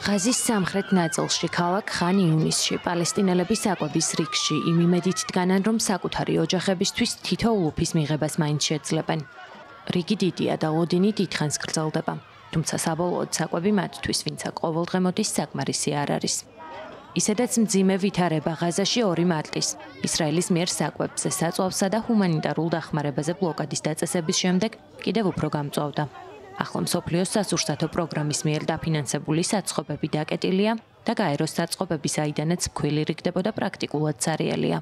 ღაზის სამხრეთ ნაწილში ქალაქ ხან იუნისში პალესტინელების საკვების რიგში იმ იმედით დგანან, რომ საკუთარი ოჯახებისთვის თითოეულ უფის მიღებას მაინც შეძლებენ. რიგი დიდია და ოდინი დიდხანს გრძელდება, თუმცა საბოლოოდ საკვები მათთვის, ვინცა ყოველდღე მოდის, საკმარისი არ არის. ისედაც მძიმე ვითარება ღაზაში 2 მარტის ისრაელის მიერ საკვებზე, საწვავსა და ჰუმანიტარულ დახმარებაზე ბლოკადის დაწესების შემდეგ კიდევ უფრო გამწვავდა. ახლა მსოფლიოს სასურსათო პროგრამის მიერ დაფინანსებული საწყობები დაკეტილია და გაეროს საწყობების აიდანაც ფქვილი რიგდებოდა პრაქტიკულად სარიელია.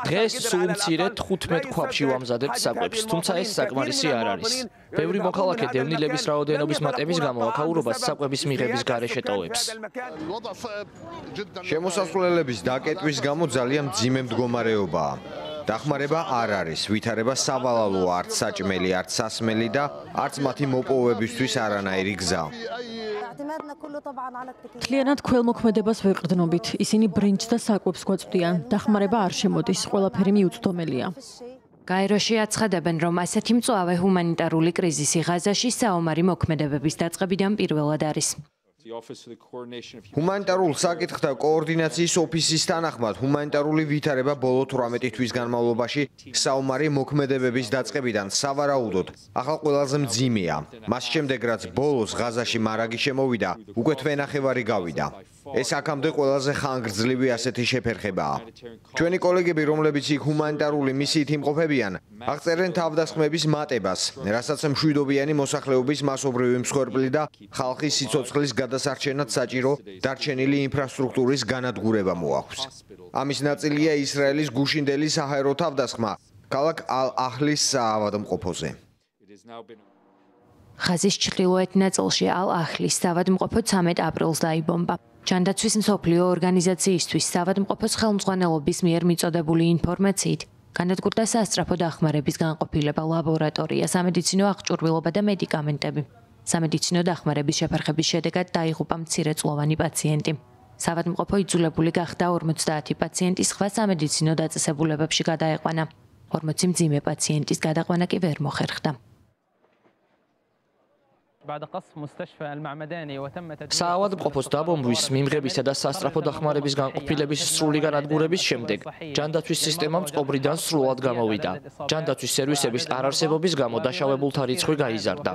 დღეს სულ მცირე 15 ქვაბში ვამზადებთ საკვებს, თუმცა ეს საკმარისი არ არის. ბევრი მოქალაქე დევნილების რაოდენობის მატების გამო აქაურობას საკვების მიღების გარეშე ტოვებს. შემოსასვლელების დაკეტვის გამო ძალიან მძიმე მდგომარეობაა. დახმარება არ არის, ვითარება სავალალოა, არც საჭმელი, არც სასმელი და არც მათი მოპოვებისთვის არანაირი გზა. მთლიანად ქველმოქმედებას ვეყრდნობით. ისინი ბრინჯს და საკვებს გვაწვდიან. დახმარება არ შემოდის, ყველაფერი მიუწვდომელია. გაეროში აცხადებენ, რომ ასეთი მწვავე ჰუმანიტარული კრიზისი ღაზაში საომარი მოქმედებების დაწყებიდან პირველად არის. ჰუმანიტარულ საკითხთა კოორდინაციის ოფისის თანახმად, ჰუმანიტარული ვითარება ბოლო 18 თვის განმავლობაში საომარი მოქმედებების დაწყებიდან სავარაუდოდ ახლა ყველაზე მძიმეა. მას შემდეგ, რაც ბოლოს ღაზაში მარაგი შემოვიდა, უკვე თვენახევარი გავიდა. ეს აქამდე ყველაზე ხანგრძლივი ასეთი შეფერხებაა. ჩვენი კოლეგები, რომლებიც იქ ჰუმანიტარული მისიით იმყოფებიან, აღწერენ თავდასხმების მატებას, რასაც მშვიდობიანი მოსახლეობის მასობრივი მსხვერპლი და ხალხის სიცოცხლის გადასარჩენად საჭირო დარჩენილი ინფრასტრუქტურის განადგურება მოაქვს. ამის ნაწილია ისრაელის გუშინდელი საჰაერო თავდასხმა ქალაქ ალ-ახლის საავადმყოფოზე. ღაზის ჩრდილოეთ ნაწილში ალ-ახლის საავადმყოფო 13 აპრილს დაიბომბა. ჯანდაცვის მსოფლიო ორგანიზაციისთვის საავადმყოფოს ხელმძღვანელობის მიერ მიწოდებული ინფორმაციით განადგურდა სასწრაფო დახმარების განყოფილება, ლაბორატორია, სამედიცინო აღჭურვილობა და მედიკამენტები. სამედიცინო დახმარების შეფერხების შედეგად დაიღუპა მცირეწლოვანი პაციენტი. საავადმყოფო იძულებული გახდა 50 პაციენტის სხვა სამედიცინო დაწესებულებებში გადაეყვანა. 40 მძიმე პაციენტის გადაყვანა კი ვერ მოხერხდა. საავადმყოფოს დაბომბვის, მიმღებისა და სასწრაფო დახმარების განყოფილების სრული განადგურების შემდეგ ჯანდაცვის სისტემა წყობრიდან სრულად გამოვიდა. ჯანდაცვის სერვისების არარსებობის გამო დაშავებულთა რიცხვი გაიზარდა.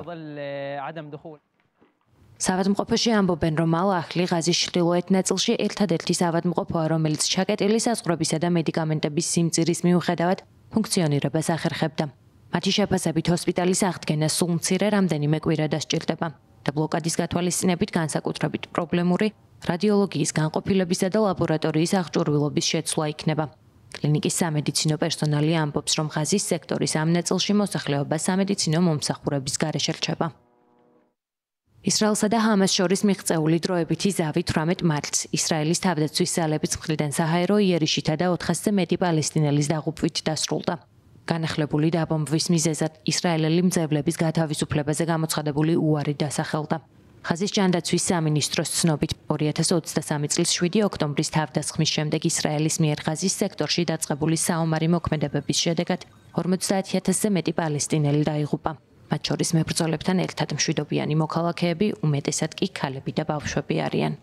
საავადმყოფოში ამბობენ, რომ ალ-ახლი ღაზის ჩრდილოეთ ნაწილში ერთადერთი საავადმყოფოა, რომელიც ჩაკეტილი საზღვრებისა და მედიკამენტების სიმწირის მიუხედავად ფუნქციონირებას ახერხებდა. მათი შეფასებით ჰოსპიტალის აღდგენა სულ მცირე რამდენიმე კვირა დასჭირდება და ბლოკადის გათვალისწინებით განსაკუთრებით პრობლემური რადიოლოგიის განყოფილებისა და ლაბორატორიის აღჭურვილობის შეცვლა იქნება. კლინიკის სამედიცინო პერსონალი ამბობს, რომ ღაზის სექტორის ამ ნაწილში მოსახლეობა სამედიცინო მომსახურების გარეშე რჩება. ისრაელსა და ჰამას შორის მიღწეული დროებითი ზავი 18 მარტს ისრაელის თავდაცვის ძალების მხრიდან საჰაერო იერიშითა და 400-ზე მეტი პალესტინელის დაღუპვით დასრულდა. განახლებული დაბომბვის მიზეზად ისრაელელი მძევლების გათავისუფლებაზე გამოცხადებული უარი დასახელდა. ღაზის ჯანდაცვის სამინისტროს ცნობით 2023 წლის 7 ოქტომბრის თავდასხმის შემდეგ ისრაელის მიერ ღაზის სექტორში დაწყებული საომარი მოქმედებების შედეგად 50,000-ზე მეტი პალესტინელი დაიღუპა. მათ შორის მებრძოლებთან ერთად მშვიდობიანი მოქალაქეები, უმეტესად კი ქალები და ბავშვები არიან.